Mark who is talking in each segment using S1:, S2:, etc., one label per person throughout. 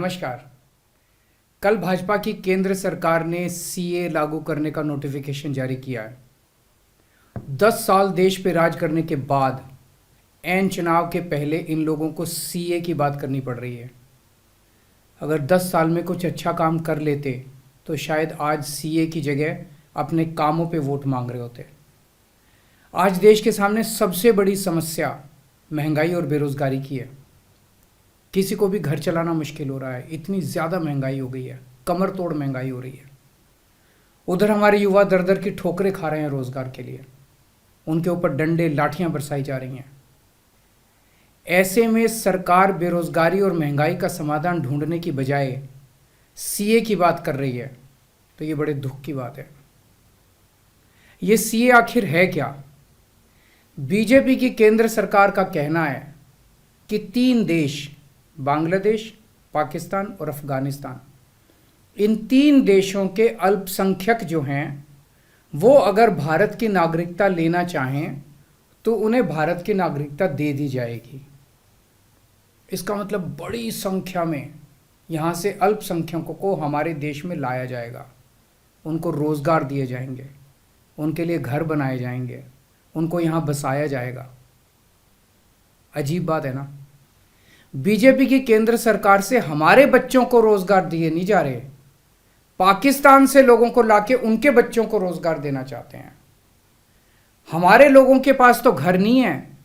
S1: नमस्कार। कल भाजपा की केंद्र सरकार ने सीए लागू करने का नोटिफिकेशन जारी किया है। 10 साल देश पे राज करने के बाद ऐन चुनाव के पहले इन लोगों को सीए की बात करनी पड़ रही है। अगर 10 साल में कुछ अच्छा काम कर लेते तो शायद आज सीए की जगह अपने कामों पे वोट मांग रहे होते। आज देश के सामने सबसे बड़ी समस्या महंगाई और बेरोजगारी की है। किसी को भी घर चलाना मुश्किल हो रहा है, इतनी ज़्यादा महंगाई हो गई है, कमर तोड़ महंगाई हो रही है। उधर हमारे युवा दर दर की ठोकरें खा रहे हैं रोज़गार के लिए, उनके ऊपर डंडे लाठियां बरसाई जा रही हैं। ऐसे में सरकार बेरोजगारी और महंगाई का समाधान ढूंढने की बजाय सीए की बात कर रही है, तो ये बड़े दुख की बात है। ये सीए आखिर है क्या? बीजेपी की केंद्र सरकार का कहना है कि 3 देश, बांग्लादेश, पाकिस्तान और अफगानिस्तान, इन 3 देशों के अल्पसंख्यक जो हैं वो अगर भारत की नागरिकता लेना चाहें तो उन्हें भारत की नागरिकता दे दी जाएगी। इसका मतलब बड़ी संख्या में यहाँ से अल्पसंख्यकों को हमारे देश में लाया जाएगा, उनको रोज़गार दिए जाएंगे, उनके लिए घर बनाए जाएंगे, उनको यहाँ बसाया जाएगा। अजीब बात है ना। बीजेपी की केंद्र सरकार से हमारे बच्चों को रोजगार दिए नहीं जा रहे, पाकिस्तान से लोगों को लाके उनके बच्चों को रोजगार देना चाहते हैं। हमारे लोगों के पास तो घर नहीं है,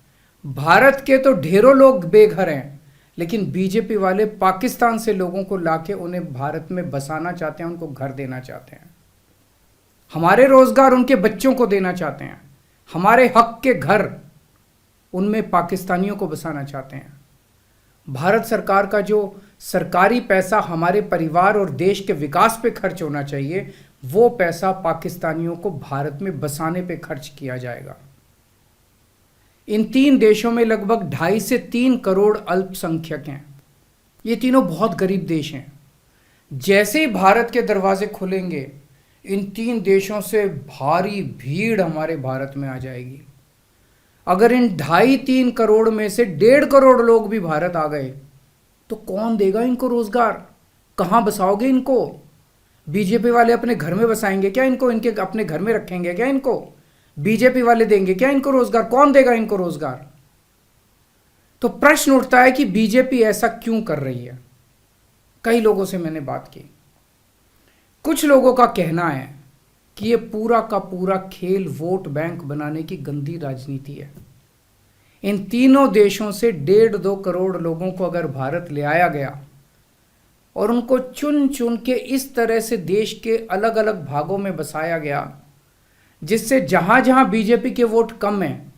S1: भारत के तो ढेरों लोग बेघर हैं, लेकिन बीजेपी वाले पाकिस्तान से लोगों को लाके उन्हें भारत में बसाना चाहते हैं, उनको घर देना चाहते हैं। हमारे रोजगार उनके बच्चों को देना चाहते हैं, हमारे हक के घर उनमें पाकिस्तानियों को बसाना चाहते हैं। भारत सरकार का जो सरकारी पैसा हमारे परिवार और देश के विकास पे खर्च होना चाहिए, वो पैसा पाकिस्तानियों को भारत में बसाने पे खर्च किया जाएगा। इन 3 देशों में लगभग 2.5 से 3 करोड़ अल्पसंख्यक हैं। ये तीनों बहुत गरीब देश हैं। जैसे ही भारत के दरवाजे खुलेंगे, इन 3 देशों से भारी भीड़ हमारे भारत में आ जाएगी। अगर इन 2.5-3 करोड़ में से 1.5 करोड़ लोग भी भारत आ गए तो कौन देगा इनको रोजगार? कहाँ बसाओगे इनको? बीजेपी वाले अपने घर में बसाएंगे क्या इनको? इनके अपने घर में रखेंगे क्या इनको? बीजेपी वाले देंगे क्या इनको रोजगार? कौन देगा इनको रोजगार? तो प्रश्न उठता है कि बीजेपी ऐसा क्यों कर रही है। कई लोगों से मैंने बात की, कुछ लोगों का कहना है कि ये पूरा का पूरा खेल वोट बैंक बनाने की गंदी राजनीति है। इन तीनों देशों से 1.5-2 करोड़ लोगों को अगर भारत ले आया गया और उनको चुन चुन के इस तरह से देश के अलग अलग भागों में बसाया गया, जिससे जहां जहां बीजेपी के वोट कम हैं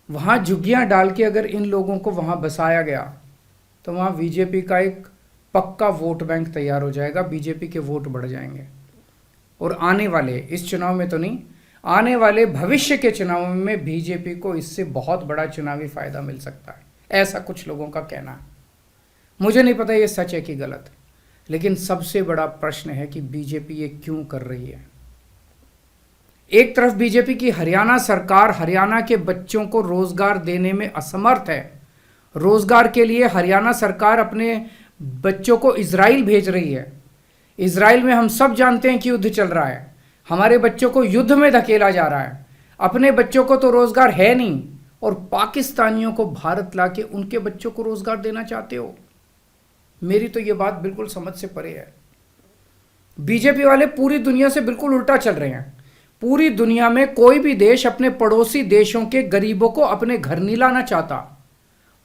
S1: वहां झुग्गियां डाल के अगर इन लोगों को वहां बसाया गया तो वहां बीजेपी का एक पक्का वोट बैंक तैयार हो जाएगा, बीजेपी के वोट बढ़ जाएंगे। और आने वाले इस चुनाव में तो नहीं, आने वाले भविष्य के चुनाव में बीजेपी को इससे बहुत बड़ा चुनावी फायदा मिल सकता है, ऐसा कुछ लोगों का कहना है। मुझे नहीं पता ये सच है कि गलत, लेकिन सबसे बड़ा प्रश्न है कि बीजेपी ये क्यों कर रही है। एक तरफ बीजेपी की हरियाणा सरकार हरियाणा के बच्चों को रोजगार देने में असमर्थ है। रोजगार के लिए हरियाणा सरकार अपने बच्चों को इजराइल भेज रही है। इजराइल में हम सब जानते हैं कि युद्ध चल रहा है, हमारे बच्चों को युद्ध में धकेला जा रहा है। अपने बच्चों को तो रोजगार है नहीं और पाकिस्तानियों को भारत लाके उनके बच्चों को रोजगार देना चाहते हो। मेरी तो ये बात बिल्कुल समझ से परे है। बीजेपी वाले पूरी दुनिया से बिल्कुल उल्टा चल रहे हैं। पूरी दुनिया में कोई भी देश अपने पड़ोसी देशों के गरीबों को अपने घर नहीं लाना चाहता।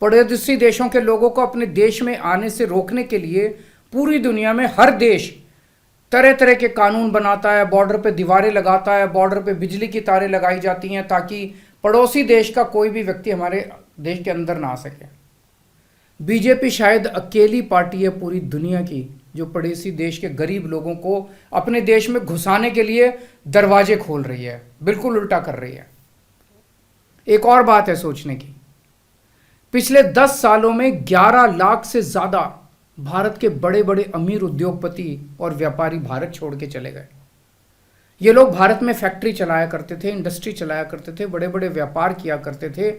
S1: पड़ोसी देशों के लोगों को अपने देश में आने से रोकने के लिए पूरी दुनिया में हर देश तरह तरह के कानून बनाता है, बॉर्डर पे दीवारें लगाता है, बॉर्डर पे बिजली की तारें लगाई जाती हैं ताकि पड़ोसी देश का कोई भी व्यक्ति हमारे देश के अंदर ना आ सके। बीजेपी शायद अकेली पार्टी है पूरी दुनिया की जो पड़ोसी देश के गरीब लोगों को अपने देश में घुसाने के लिए दरवाजे खोल रही है, बिल्कुल उल्टा कर रही है। एक और बात है सोचने की, पिछले 10 सालों में 11 लाख से ज्यादा भारत के बड़े बड़े अमीर उद्योगपति और व्यापारी भारत छोड़ के चले गए। ये लोग भारत में फैक्ट्री चलाया करते थे, इंडस्ट्री चलाया करते थे, बड़े बड़े व्यापार किया करते थे,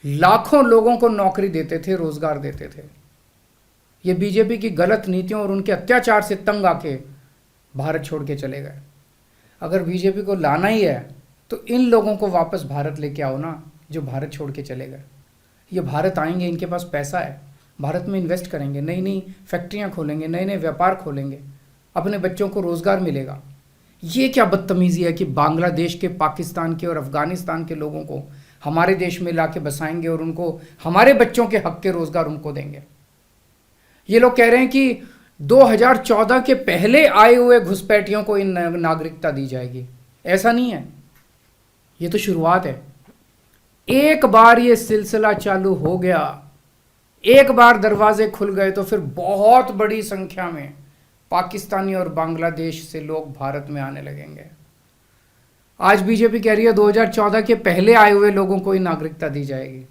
S1: लाखों लोगों को नौकरी देते थे, रोजगार देते थे। ये बीजेपी की गलत नीतियों और उनके अत्याचार से तंग आके भारत छोड़ के चले गए। अगर बीजेपी को लाना ही है तो इन लोगों को वापस भारत लेके आओ ना, जो भारत छोड़ के चले गए। ये भारत आएंगे, इनके पास पैसा है, भारत में इन्वेस्ट करेंगे, नई नई फैक्ट्रियां खोलेंगे, नए नए व्यापार खोलेंगे, अपने बच्चों को रोज़गार मिलेगा। ये क्या बदतमीज़ी है कि बांग्लादेश के, पाकिस्तान के और अफ़गानिस्तान के लोगों को हमारे देश में ला के बसाएंगे और उनको हमारे बच्चों के हक के रोज़गार उनको देंगे। ये लोग कह रहे हैं कि 2014 के पहले आए हुए घुसपैठियों को इन नागरिकता दी जाएगी। ऐसा नहीं है, ये तो शुरुआत है। एक बार ये सिलसिला चालू हो गया, एक बार दरवाजे खुल गए तो फिर बहुत बड़ी संख्या में पाकिस्तानी और बांग्लादेश से लोग भारत में आने लगेंगे। आज बीजेपी कह रही है 2014 के पहले आए हुए लोगों को ही नागरिकता दी जाएगी।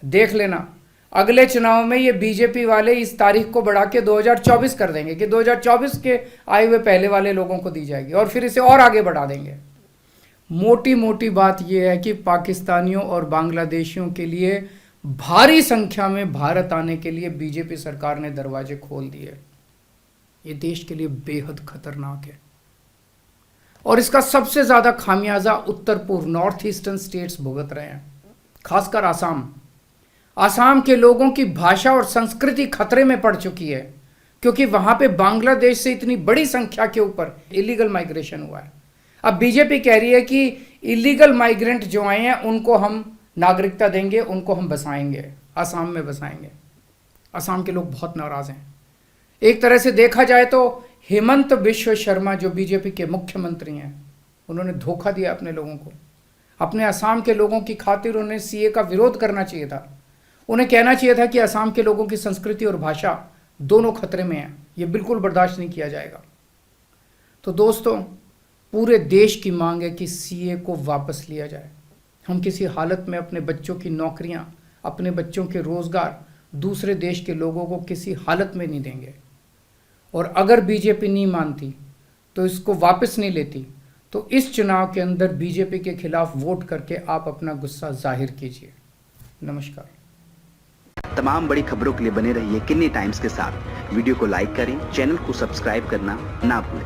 S1: देख लेना, अगले चुनाव में ये बीजेपी वाले इस तारीख को बढ़ा के 2024 कर देंगे कि 2024 के आए हुए पहले वाले लोगों को दी जाएगी और फिर इसे और आगे बढ़ा देंगे। मोटी मोटी बात यह है कि पाकिस्तानियों और बांग्लादेशियों के लिए भारी संख्या में भारत आने के लिए बीजेपी सरकार ने दरवाजे खोल दिए। ये देश के लिए बेहद खतरनाक है और इसका सबसे ज़्यादा खामियाजा उत्तर पूर्व, नॉर्थ ईस्टर्न स्टेट्स भुगत रहे हैं, खासकर आसाम। आसाम के लोगों की भाषा और संस्कृति खतरे में पड़ चुकी है क्योंकि वहां पे बांग्लादेश से इतनी बड़ी संख्या के ऊपर इलीगल माइग्रेशन हुआ है। अब बीजेपी कह रही है कि इलीगल माइग्रेंट जो आए हैं उनको हम नागरिकता देंगे, उनको हम बसाएंगे, आसाम में बसाएंगे। आसाम के लोग बहुत नाराज हैं। एक तरह से देखा जाए तो हेमंत बिश्व शर्मा जो बीजेपी के मुख्यमंत्री हैं, उन्होंने धोखा दिया अपने लोगों को। अपने आसाम के लोगों की खातिर उन्हें सीए का विरोध करना चाहिए था। उन्हें कहना चाहिए था कि असम के लोगों की संस्कृति और भाषा दोनों खतरे में हैं, ये बिल्कुल बर्दाश्त नहीं किया जाएगा। तो दोस्तों, पूरे देश की मांग है कि सीए को वापस लिया जाए। हम किसी हालत में अपने बच्चों की नौकरियां, अपने बच्चों के रोजगार दूसरे देश के लोगों को किसी हालत में नहीं देंगे। और अगर बीजेपी नहीं मानती तो इसको वापस नहीं लेती तो इस चुनाव के अंदर बीजेपी के खिलाफ वोट करके आप अपना गुस्सा जाहिर कीजिए। नमस्कार।
S2: तमाम बड़ी खबरों के लिए बने रहिए किन्नी टाइम्स के साथ। वीडियो को लाइक करें, चैनल को सब्सक्राइब करना ना भूलें।